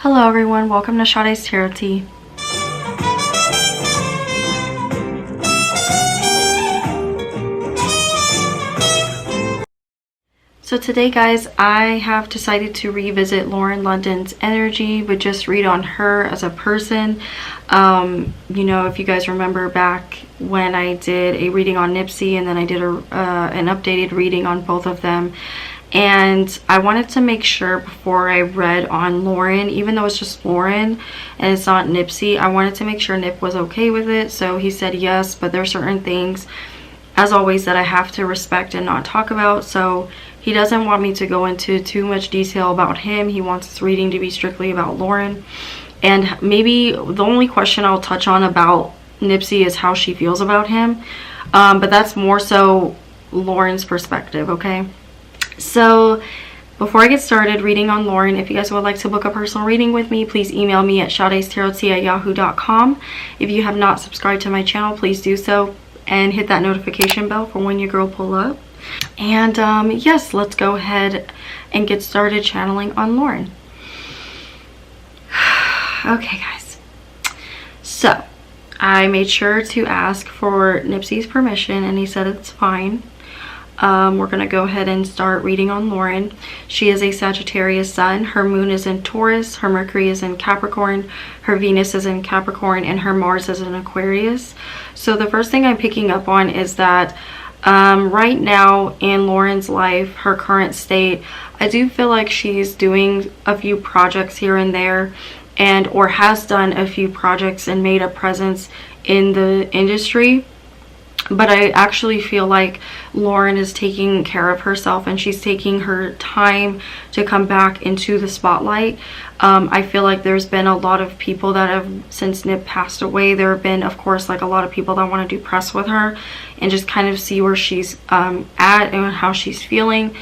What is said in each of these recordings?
Hello everyone, welcome to Sade's Tarot Tea. So today guys, I have decided to revisit Lauren London's energy, but just read on her as a person. You know, if you guys remember back when I did a reading on Nipsey and then I did an updated reading on both of them. And I wanted to make sure before I read on Lauren, even though it's just Lauren and it's not Nipsey, I wanted to make sure Nip was okay with it. So he said yes, but there are certain things, as always, that I have to respect and not talk about. So he doesn't want me to go into too much detail about him. He wants this reading to be strictly about Lauren. And maybe the only question I'll touch on about Nipsey is how she feels about him. But that's more so Lauren's perspective, okay? So before I get started reading on Lauren, if you guys would like to book a personal reading with me, please email me at shadestarot@yahoo.com. If you have not subscribed to my channel, please do so and hit that notification bell for when your girl pull up. And yes, let's go ahead and get started channeling on Lauren. Okay guys, so I made sure to ask for Nipsey's permission and he said it's fine. We're going to go ahead and start reading on Lauren. She is a Sagittarius sun. Her moon is in Taurus. Her Mercury is in Capricorn. Her Venus is in Capricorn. And her Mars is in Aquarius. So the first thing I'm picking up on is that right now in Lauren's life, her current state, I do feel like she's doing a few projects here and there, and or has done a few projects and made a presence in the industry. But I actually feel like Lauren is taking care of herself and she's taking her time to come back into the spotlight. I feel like there's been a lot of people that have, since Nip passed away, there have been, of course, like a lot of people that want to do press with her and just kind of see where she's at and how she's feeling.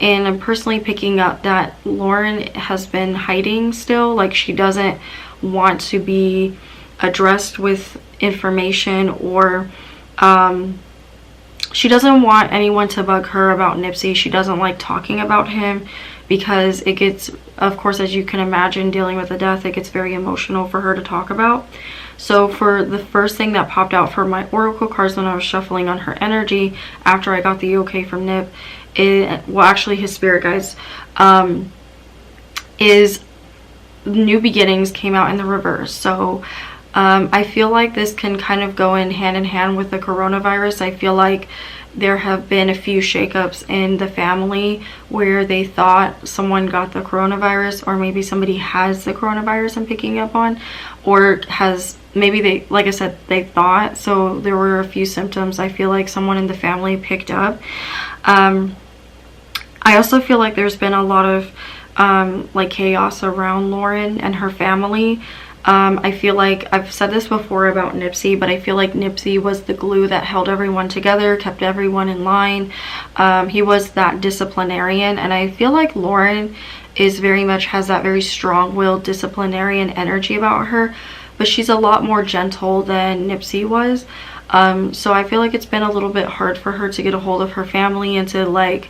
And I'm personally picking up that Lauren has been hiding still. Like, she doesn't want to be addressed with information, or she doesn't want anyone to bug her about Nipsey. She doesn't like talking about him because it gets, of course, as you can imagine, dealing with a death, it gets very emotional for her to talk about. So for the first thing that popped out for my oracle cards when I was shuffling on her energy after I got the okay from Nip, well, actually his spirit guides, is new beginnings came out in the reverse. So I feel like this can kind of go in hand with the coronavirus. I feel like there have been a few shakeups in the family where they thought someone got the coronavirus, or maybe somebody has the coronavirus I'm picking up on, or has, maybe they, like I said, they thought. So there were a few symptoms I feel like someone in the family picked up. I also feel like there's been a lot of like chaos around Lauren and her family. I feel like I've said this before about Nipsey, but I feel like Nipsey was the glue that held everyone together, kept everyone in line. He was that disciplinarian, and I feel like Lauren is very much, has that very strong-willed disciplinarian energy about her, but she's a lot more gentle than Nipsey was. So I feel like it's been a little bit hard for her to get a hold of her family and to like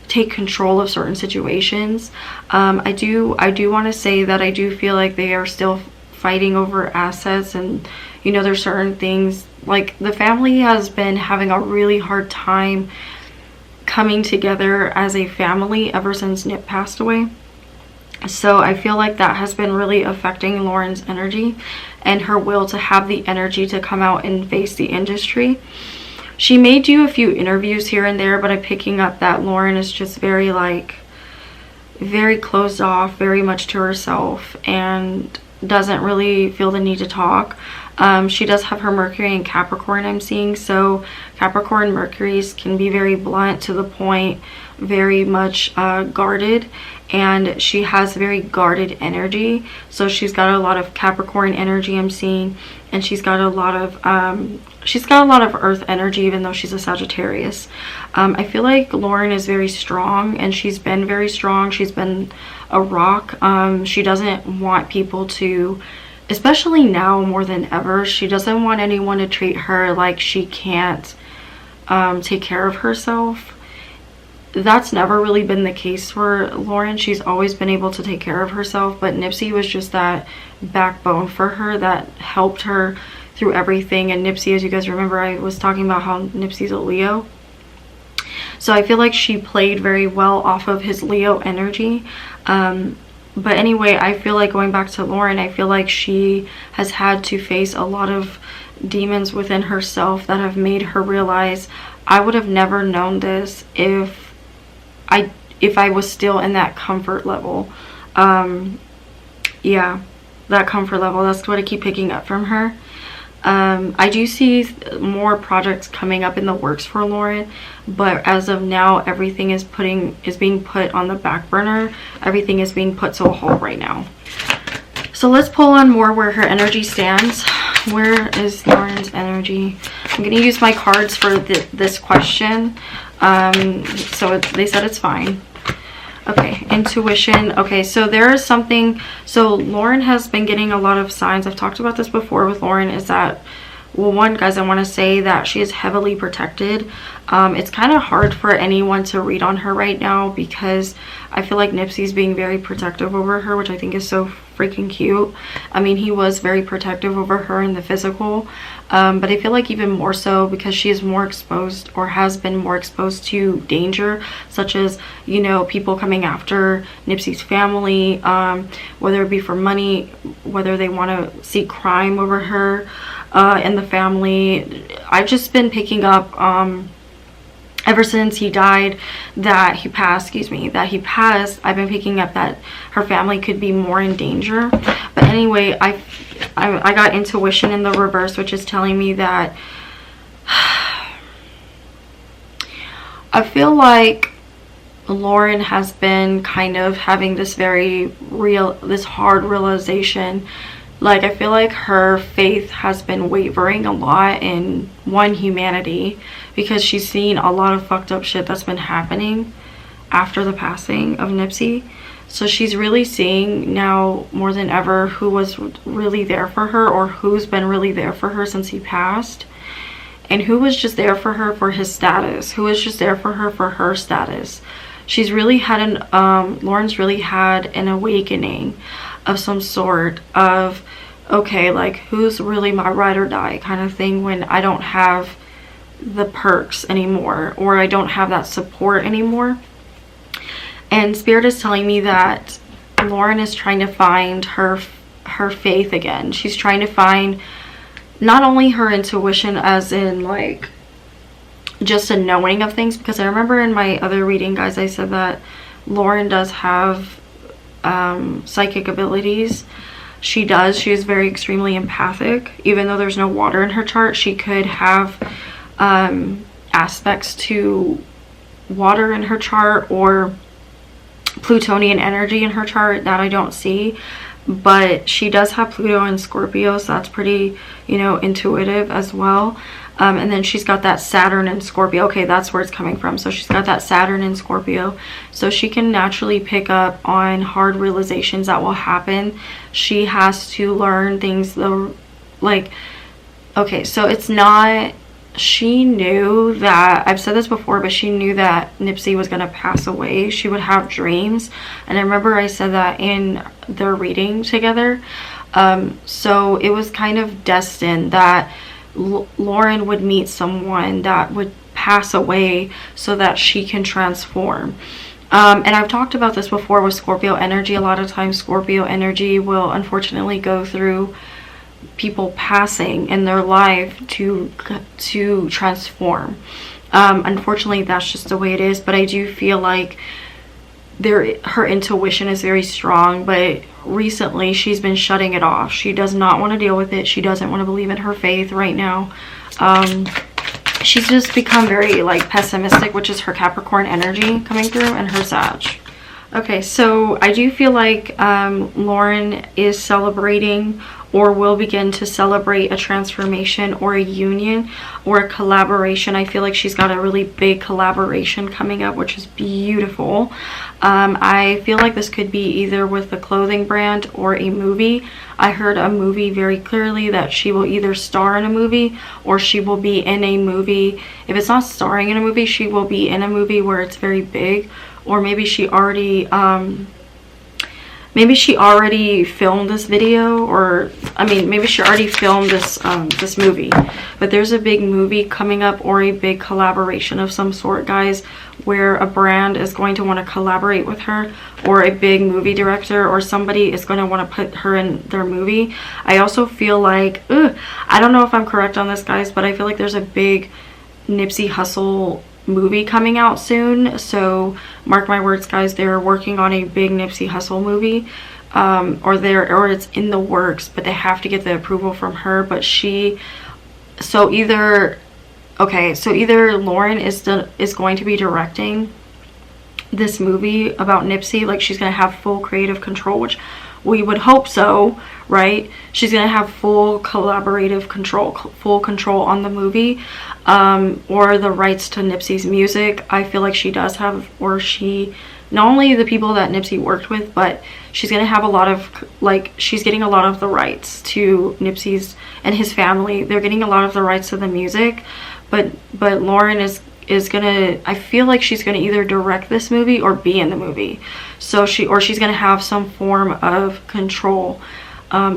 take control of certain situations. I do want to say that I do feel like they are still fighting over assets, and you know, there's certain things, like the family has been having a really hard time coming together as a family ever since Nip passed away. So I feel like that has been really affecting Lauren's energy and her will to have the energy to come out and face the industry. She may do a few interviews here and there, but I'm picking up that Lauren is just very like very closed off, very much to herself, and doesn't really feel the need to talk. She does have her Mercury in Capricorn, I'm seeing. So Capricorn Mercuries can be very blunt, to the point, very much guarded, and she has very guarded energy. So she's got a lot of Capricorn energy, I'm seeing, and she's got a lot of earth energy, even though she's a Sagittarius. I feel like Lauren is very strong, and she's been very strong. She's been a rock. She doesn't want people to, especially now more than ever, she doesn't want anyone to treat her like she can't take care of herself. that's never really been the case for Lauren. She's always been able to take care of herself, but Nipsey was just that backbone for her that helped her through everything. And Nipsey, as you guys remember, I was talking about how Nipsey's a Leo. So I feel like she played very well off of his Leo energy. But anyway, I feel like going back to Lauren, I feel like she has had to face a lot of demons within herself that have made her realize, I would have never known this if I was still in that comfort level. Yeah, that comfort level, that's what I keep picking up from her. I do see more projects coming up in the works for Lauren, but as of now, everything is being put on the back burner. Everything is being put to a halt right now. So let's pull on more where her energy stands. Where is Lauren's energy? I'm going to use my cards for this question. So they said it's fine. Okay, intuition. Okay, so there is something. So Lauren has been getting a lot of signs. I've talked about this before with Lauren, is that, well, one, guys, I want to say that she is heavily protected. It's kind of hard for anyone to read on her right now because I feel like Nipsey's being very protective over her, which I think is so freaking cute. I mean, he was very protective over her in the physical, but I feel like even more so because she is more exposed, or has been more exposed to danger, such as, you know, people coming after Nipsey's family, whether it be for money, whether they want to seek crime over her and the family. I've just been picking up ever since he died, that he passed, I've been picking up that her family could be more in danger. But anyway, I got intuition in the reverse, which is telling me that I feel like Lauren has been kind of having this this hard realization. Like, I feel like her faith has been wavering a lot in humanity, because she's seen a lot of fucked up shit that's been happening after the passing of Nipsey. So she's really seeing now more than ever who was really there for her, or who's been really there for her since he passed, and who was just there for her for his status, who was just there for her status. She's really had Lauren's really had an awakening of some sort of, okay, like, who's really my ride or die kind of thing when I don't have the perks anymore, or I don't have that support anymore. And Spirit is telling me that Lauren is trying to find her faith again. She's trying to find not only her intuition, as in like just a knowing of things, because I remember in my other reading, guys, I said that Lauren does have psychic abilities. She does. She is very extremely empathic. Even though there's no water in her chart, she could have aspects to water in her chart, or Plutonian energy in her chart that I don't see. But she does have Pluto and Scorpio, so that's pretty, you know, intuitive as well. And then she's got that Saturn and Scorpio. Okay, that's where it's coming from. So she's got that Saturn and Scorpio. So she can naturally pick up on hard realizations that will happen. She has to learn things though, like, okay, so it's not, she knew that, I've said this before, but she knew that Nipsey was going to pass away. She would have dreams. And I remember I said that in their reading together. So it was kind of destined that Lauren would meet someone that would pass away so that she can transform. And I've talked about this before with Scorpio energy. A lot of times Scorpio energy will unfortunately go through people passing in their life to transform. Unfortunately, that's just the way it is. But I do feel like her intuition is very strong, but recently she's been shutting it off. She does not want to deal with it. She doesn't want to believe in her faith right now. She's just become very like pessimistic, which is her Capricorn energy coming through, and her Sag. Okay, so I do feel like Lauren is celebrating or will begin to celebrate a transformation or a union or a collaboration. I feel like she's got a really big collaboration coming up, which is beautiful. I feel like this could be either with a clothing brand or a movie. I heard a movie very clearly that she will either star in a movie or she will be in a movie. If it's not starring in a movie, she will be in a movie where it's very big. Or maybe she already filmed this video, or I mean maybe she already filmed this this movie. But there's a big movie coming up or a big collaboration of some sort, guys, where a brand is going to want to collaborate with her, or a big movie director or somebody is going to want to put her in their movie. I also feel like I don't know if I'm correct on this, guys, but I feel like there's a big Nipsey Hussle movie coming out soon, so mark my words, guys, they're working on a big Nipsey Hussle movie, or it's in the works, but they have to get the approval from her. But either Lauren is going to be directing this movie about Nipsey, like she's gonna have full creative control, which we would hope so, right? She's gonna have full collaborative control, full control on the movie, or the rights to Nipsey's music. I feel like she does have, or she, not only the people that Nipsey worked with, but she's gonna have a lot of, like, she's getting a lot of the rights to Nipsey's and his family. They're getting a lot of the rights to the music, but Lauren is gonna, I feel like she's gonna either direct this movie or be in the movie. So she's gonna have some form of control,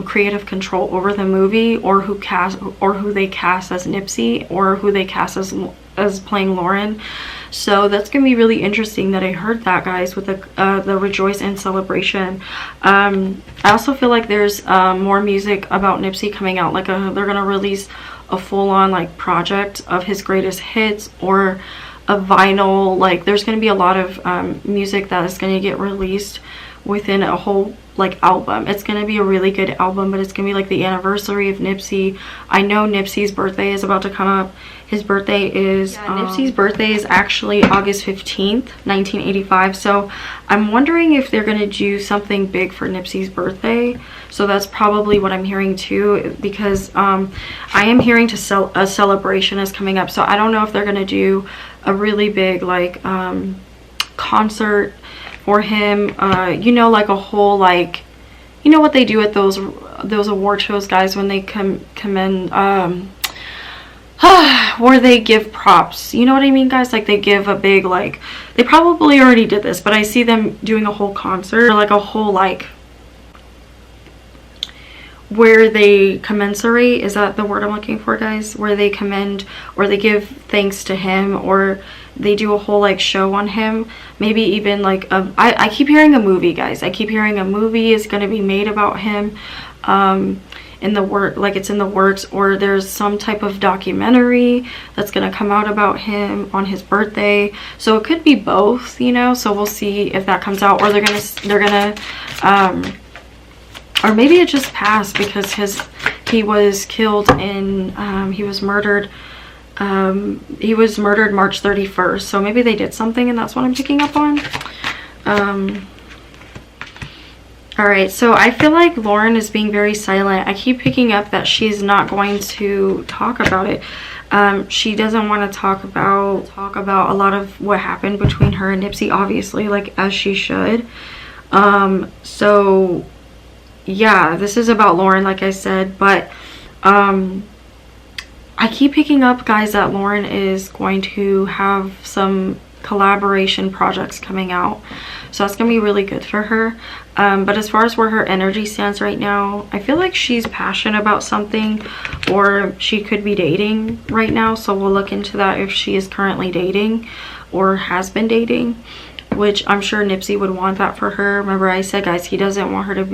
creative control over the movie, or who they cast as Nipsey, or who they cast as playing Lauren. So that's gonna be really interesting that I heard that, guys, with the Rejoice and Celebration. I also feel like there's more music about Nipsey coming out, like they're gonna release a full-on like project of his greatest hits, or a vinyl. Like there's going to be a lot of music that is going to get released within a whole like album. It's going to be a really good album, but it's going to be like the anniversary of Nipsey. I know Nipsey's birthday is about to come up. His birthday is Nipsey's birthday is actually August 15th, 1985. So I'm wondering if they're going to do something big for Nipsey's birthday. So that's probably what I'm hearing too, because I am hearing a celebration is coming up. So I don't know if they're going to do a really big like concert for him, you know, like a whole, like, you know what they do at those award shows, guys, when they commend where they give props, you know what I mean, guys? Like they give a big, like, they probably already did this, but I see them doing a whole concert, or like a whole, like, where they commensurate, is that the word I'm looking for, guys? Where they commend or they give thanks to him, or they do a whole like show on him. Maybe even like I keep hearing a movie, guys. I keep hearing a movie is going to be made about him, in the work, like it's in the works, or there's some type of documentary that's going to come out about him on his birthday. So it could be both, you know. So we'll see if that comes out, or they're gonna or maybe it just passed because he was killed in he was murdered March 31st. So maybe they did something and that's what I'm picking up on. All right, so I feel like Lauren is being very silent. I keep picking up that she's not going to talk about it. She doesn't want to talk about a lot of what happened between her and Nipsey, obviously, like as she should. So yeah, this is about Lauren, like I said, but I keep picking up, guys, that Lauren is going to have some collaboration projects coming out, so that's gonna be really good for her. But as far as where her energy stands right now, I feel like she's passionate about something, or she could be dating right now, so we'll look into that, if she is currently dating or has been dating, which I'm sure Nipsey would want that for her. Remember I said, guys, he doesn't want her to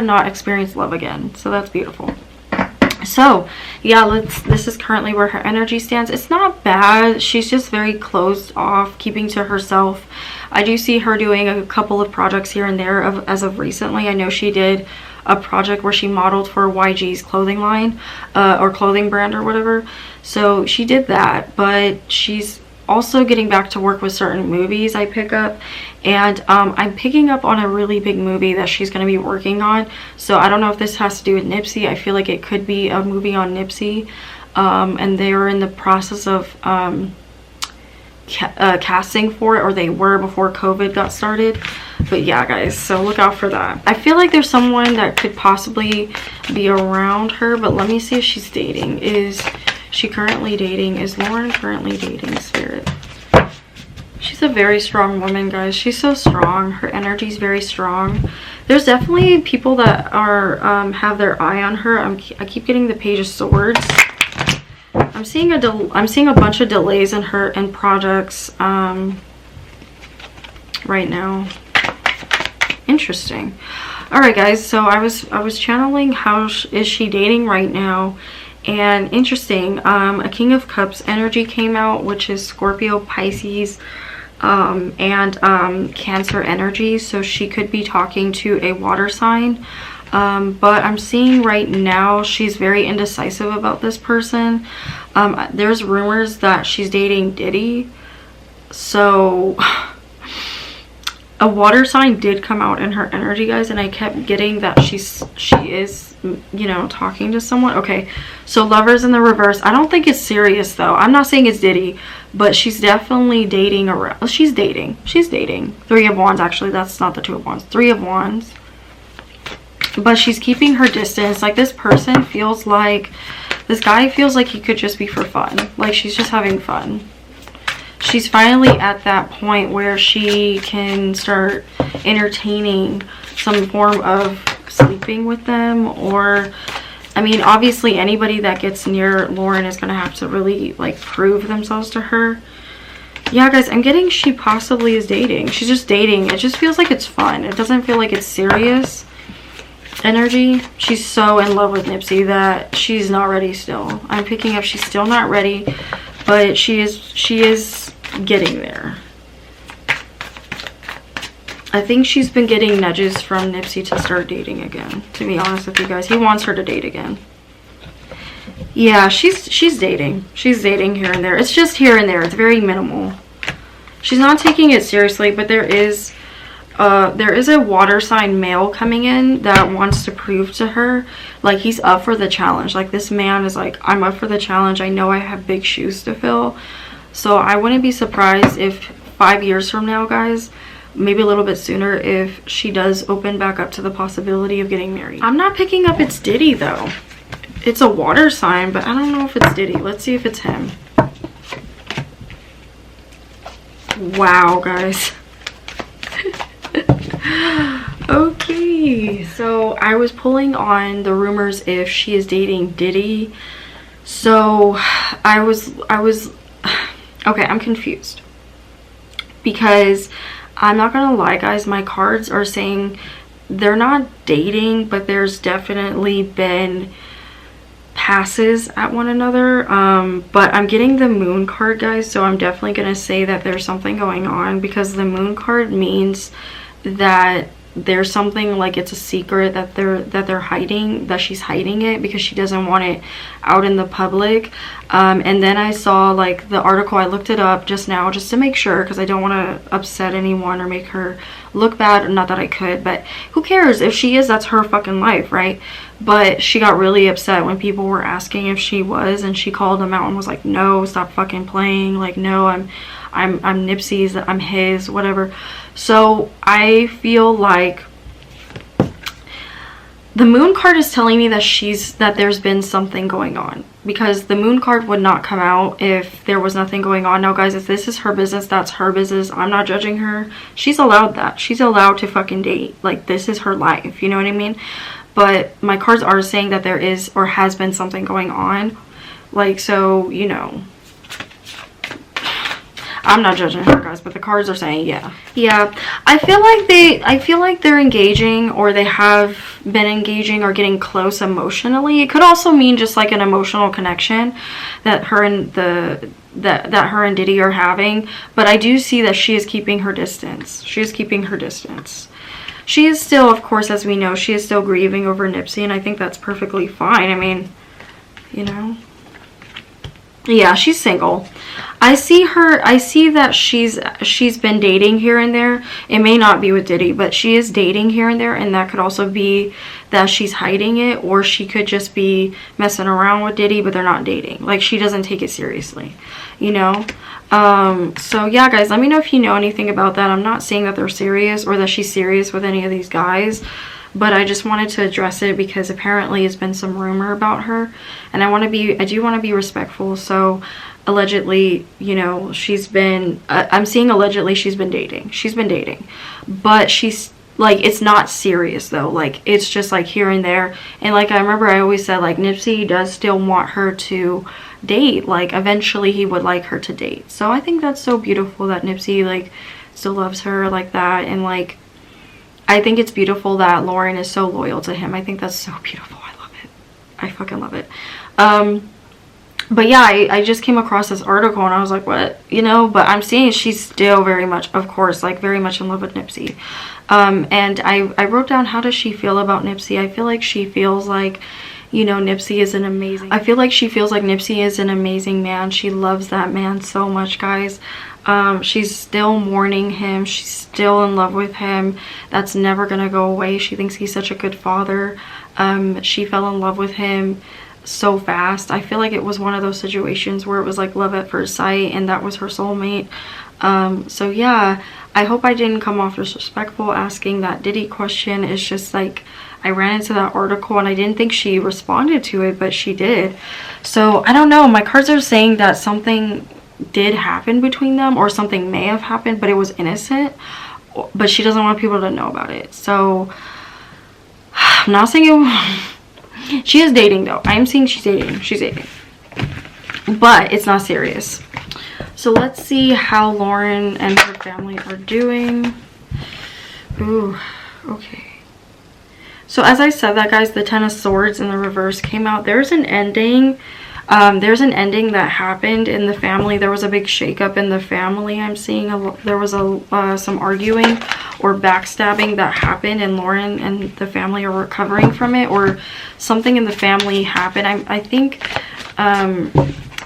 not experience love again, so that's beautiful. So yeah, this is currently where her energy stands. It's not bad. She's just very closed off, keeping to herself. I do see her doing a couple of projects here and there as of recently. I know she did a project where she modeled for YG's clothing line, or clothing brand or whatever. So she did that, but she's also getting back to work with certain movies I pick up, and I'm picking up on a really big movie that she's going to be working on. So I don't know if this has to do with Nipsey. I feel like it could be a movie on Nipsey, and they're in the process of casting for it, or they were before COVID got started. But yeah, guys, so look out for that. I feel like there's someone that could possibly be around her, but let me see if she's dating. Is she currently dating? Is Lauren currently dating, Spirit? She's a very strong woman, guys. She's so strong. Her energy's very strong. There's definitely people that are have their eye on her. I keep getting the Page of Swords. I'm seeing a bunch of delays in her and projects right now. Interesting. All right, guys. So I was channeling how is she dating right now, and interesting. A King of Cups energy came out, which is Scorpio, Pisces, and Cancer energy. So she could be talking to a water sign. But I'm seeing right now she's very indecisive about this person. There's rumors that she's dating Diddy. So a water sign did come out in her energy, guys, and I kept getting that she is, you know, talking to someone. Okay, so Lovers in the reverse. I don't think it's serious though. I'm not saying it's Diddy, but she's definitely dating around. She's dating. Three of Wands, actually. That's not the Two of Wands. Three of Wands. But she's keeping her distance. Like, this person feels like, this guy feels like he could just be for fun. Like, she's just having fun. She's finally at that point where she can start entertaining some form of sleeping with them. Or, I mean, obviously anybody that gets near Lauren is going to have to really, like, prove themselves to her. Yeah, guys, I'm getting she possibly is dating. She's just dating. It just feels like it's fun. It doesn't feel like it's serious energy. She's so in love with Nipsey that she's not ready still. I'm picking up she's still not ready, but she is getting there. I think she's been getting nudges from Nipsey to start dating again, to be honest with you guys. He wants her to date again. Yeah, she's dating. She's dating here and there. It's just here and there. It's very minimal. She's not taking it seriously, but there is a water sign male coming in that wants to prove to her, like, he's up for the challenge. Like, this man is like, I'm up for the challenge. I know I have big shoes to fill. So I wouldn't be surprised if 5 years from now, guys, maybe a little bit sooner, if she does open back up to the possibility of getting married. I'm not picking up it's Diddy though. It's a water sign, but I don't know if it's Diddy. Let's see if it's him. Wow, guys. Okay, so I was pulling on the rumors if she is dating Diddy. So I was okay, I'm confused, because I'm not gonna lie, guys, my cards are saying they're not dating, but there's definitely been passes at one another. But I'm getting the Moon card, guys, so I'm definitely gonna say that there's something going on, because the Moon card means that there's something, like, it's a secret that they're hiding, that she's hiding it because she doesn't want it out in the public. And then I saw, like, the article, I looked it up just now just to make sure, because I don't want to upset anyone or make her look bad. Not that I could, but who cares? If she is, that's her fucking life, right? But she got really upset when people were asking if she was, and she called them out and was like, no, stop fucking playing. Like, no, I'm Nipsey's, I'm his, whatever. So I feel like the Moon card is telling me that there's been something going on, because the Moon card would not come out if there was nothing going on. Now, guys, if this is her business, that's her business. I'm not judging her. She's allowed that. She's allowed to fucking date. Like, this is her life, you know what I mean? But my cards are saying that there is or has been something going on. Like, so, you know, I'm not judging her, guys, but the cards are saying yeah. I feel like they're engaging, or they have been engaging or getting close emotionally. It could also mean just like an emotional connection that her and that her and Diddy are having. But I do see that she is keeping her distance. She is still, of course, as we know, she is still grieving over Nipsey, and I think that's perfectly fine. I mean, you know, Yeah, she's single. I see that she's been dating here and there. It may not be with Diddy, but she is dating here and there, and that could also be that she's hiding it, or she could just be messing around with Diddy, but they're not dating. Like, she doesn't take it seriously, you know? So yeah, guys, let me know if you know anything about that. I'm not saying that they're serious or that she's serious with any of these guys, but I just wanted to address it because apparently it's been some rumor about her, and I do want to be respectful. So allegedly, you know, I'm seeing allegedly she's been dating, but she's like, it's not serious though. Like, it's just like here and there. And like, I remember I always said, like, Nipsey does still want her to date. Like, eventually he would like her to date. So I think that's so beautiful that Nipsey like still loves her like that. And like, I think it's beautiful that Lauren is so loyal to him. I think that's so beautiful. I love it. I fucking love it. But yeah, I just came across this article and I was like, what? You know, but I'm seeing she's still very much, of course, like very much in love with Nipsey. And I wrote down, how does she feel about Nipsey? I feel like she feels like, you know, Nipsey is an amazing, I feel like she feels like Nipsey is an amazing man. She loves that man so much, guys. She's still mourning him. She's still in love with him. That's never gonna go away. She thinks he's such a good father. She fell in love with him so fast. I feel like it was one of those situations where it was like love at first sight, and that was her soulmate. So yeah, I hope I didn't come off disrespectful asking that Diddy question. It's just like, I ran into that article and I didn't think she responded to it, but she did. So I don't know, my cards are saying that something did happen between them, or something may have happened, but it was innocent, but she doesn't want people to know about it. So I'm not saying it. She is dating though. I am seeing she's dating, but it's not serious. So let's see how Lauren and her family are doing. Ooh, okay. So as I said that, guys, the Ten of Swords in the reverse came out. There's an ending. There's an ending that happened in the family. There was a big shakeup in the family. I'm seeing there was some arguing or backstabbing that happened, and Lauren and the family are recovering from it, or something in the family happened. I think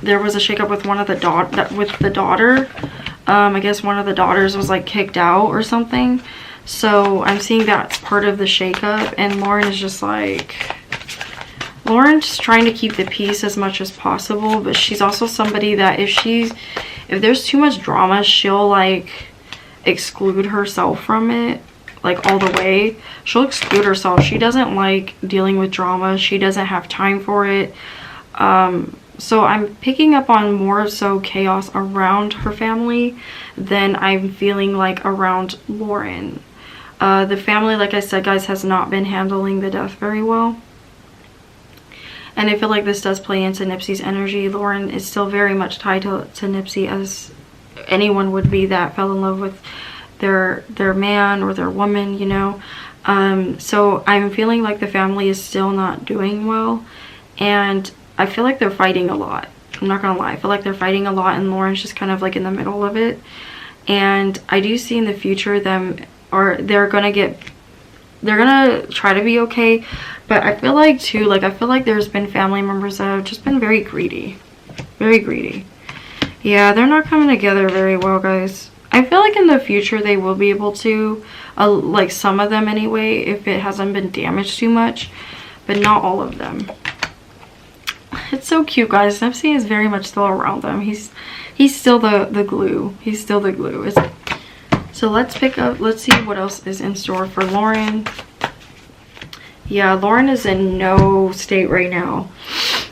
there was a shakeup with one of the daughter. I guess one of the daughters was like kicked out or something. So I'm seeing that's part of the shakeup, and Lauren is just like, Lauren's trying to keep the peace as much as possible, but she's also somebody that if there's too much drama, she'll like exclude herself from it, like all the way. She'll exclude herself. She doesn't like dealing with drama. She doesn't have time for it. So I'm picking up on more so chaos around her family than I'm feeling like around Lauren. The family, like I said, guys, has not been handling the death very well. And I feel like this does play into Nipsey's energy. Lauren is still very much tied to Nipsey, as anyone would be that fell in love with their man or their woman, you know. So I'm feeling like the family is still not doing well. And I feel like they're fighting a lot. I'm not gonna lie. I feel like they're fighting a lot, and Lauren's just kind of like in the middle of it. And I do see in the future they're gonna try to be okay. But I feel like too, like I feel like there's been family members that have just been very greedy. Very greedy. Yeah, they're not coming together very well, guys. I feel like in the future they will be able to, like some of them anyway, if it hasn't been damaged too much, but not all of them. It's so cute, guys. Nipsey is very much still around them. He's still the glue. He's still the glue. So let's see what else is in store for Lauren. Yeah, Lauren is in no state right now.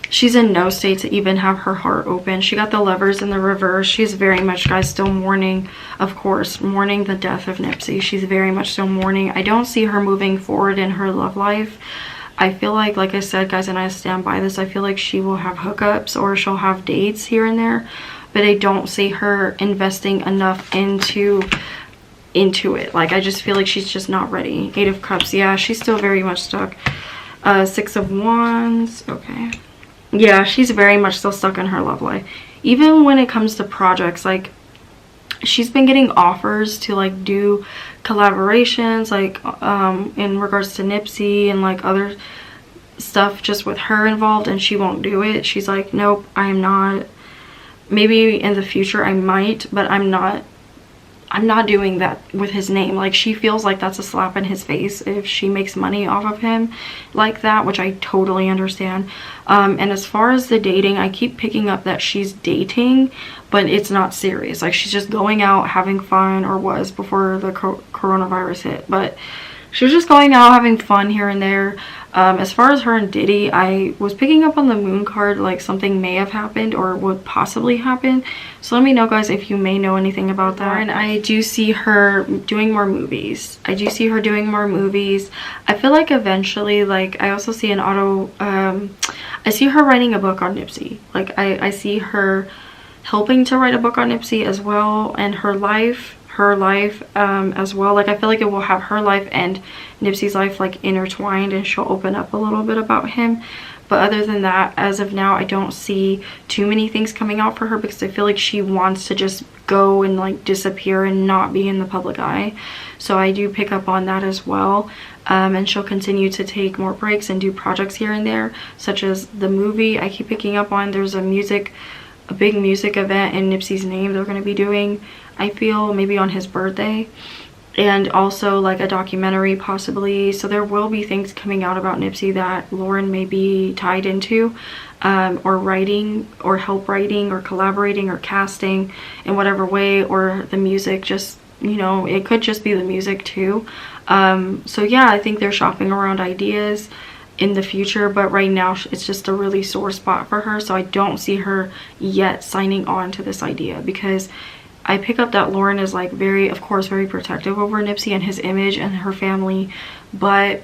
She's in no state to even have her heart open. She got the Lovers in the reverse. She's very much, guys, still mourning, of course, mourning the death of Nipsey. She's very much still mourning. I don't see her moving forward in her love life. I feel like I said, guys, and I stand by this, I feel like she will have hookups or she'll have dates here and there, but I don't see her investing enough into it. Like, I just feel like she's just not ready. 8 of Cups. Yeah, she's still very much stuck. 6 of Wands. Okay. Yeah, she's very much still stuck in her love life. Even when it comes to projects, like, she's been getting offers to like do collaborations, like in regards to Nipsey and like other stuff just with her involved, and she won't do it. She's like, nope, I am not maybe in the future I might, but I'm not doing that with his name. Like, she feels like that's a slap in his face if she makes money off of him like that, which I totally understand. And as far as the dating, I keep picking up that she's dating, but it's not serious. Like, she's just going out having fun, or was before the coronavirus hit, but she was just going out having fun here and there. As far as her and Diddy, I was picking up on the moon card like something may have happened or would possibly happen. So let me know, guys, if you may know anything about that. And I do see her doing more movies. I feel like eventually, like, I also see I see her writing a book on Nipsey. Like, I see her helping to write a book on Nipsey as well, and her life as well. Like, I feel like it will have her life and Nipsey's life like intertwined, and she'll open up a little bit about him. But other than that, as of now, I don't see too many things coming out for her, because I feel like she wants to just go and like disappear and not be in the public eye. So I do pick up on that as well. And she'll continue to take more breaks and do projects here and there, such as the movie. I keep picking up on there's a big music event in Nipsey's name they're going to be doing, I feel, maybe on his birthday, and also like a documentary possibly. So there will be things coming out about Nipsey that Lauren may be tied into, or writing, or help writing, or collaborating, or casting in whatever way, or the music, just, you know, it could just be the music too. So yeah, I think they're shopping around ideas in the future, but right now it's just a really sore spot for her. So I don't see her yet signing on to this idea, because I pick up that Lauren is like very, of course, very protective over Nipsey and his image and her family, but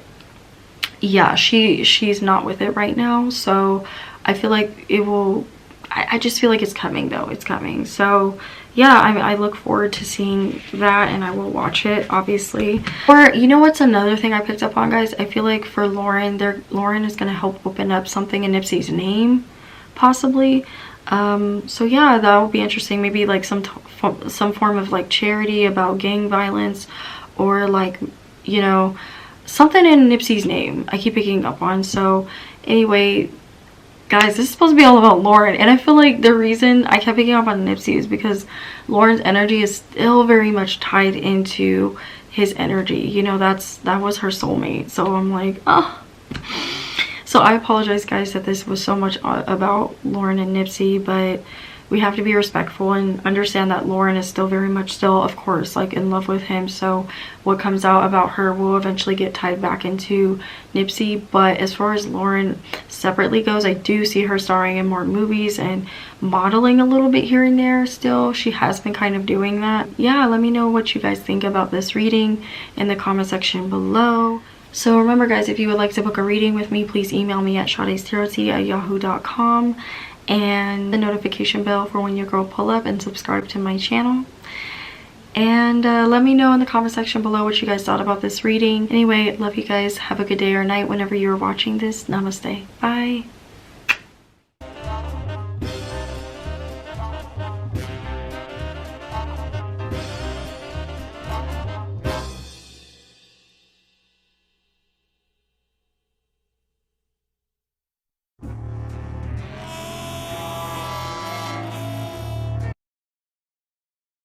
yeah, she's not with it right now. So I feel like it will, I just feel like it's coming though. It's coming. So yeah, I look forward to seeing that, and I will watch it, obviously. Or, you know what's another thing I picked up on, guys? I feel like for Lauren, Lauren is going to help open up something in Nipsey's name, possibly. So yeah, that will be interesting. Maybe like some form of like charity about gang violence, or like, you know, something in Nipsey's name I keep picking up on. So anyway, guys, this is supposed to be all about Lauren, and I feel like the reason I kept picking up on Nipsey is because Lauren's energy is still very much tied into his energy. You know, that was her soulmate. So I'm like, oh. So I apologize, guys, that this was so much about Lauren and Nipsey, but we have to be respectful and understand that Lauren is still very much still, of course, like in love with him. So what comes out about her will eventually get tied back into Nipsey. But as far as Lauren separately goes, I do see her starring in more movies and modeling a little bit here and there still. She has been kind of doing that. Yeah, let me know what you guys think about this reading in the comment section below. So remember, guys, if you would like to book a reading with me, please email me at shadestarot@yahoo.com, and the notification bell for when your girl pull up, and subscribe to my channel. And let me know in the comment section below what you guys thought about this reading. Anyway, love you guys. Have a good day or night whenever you're watching this. Namaste. Bye.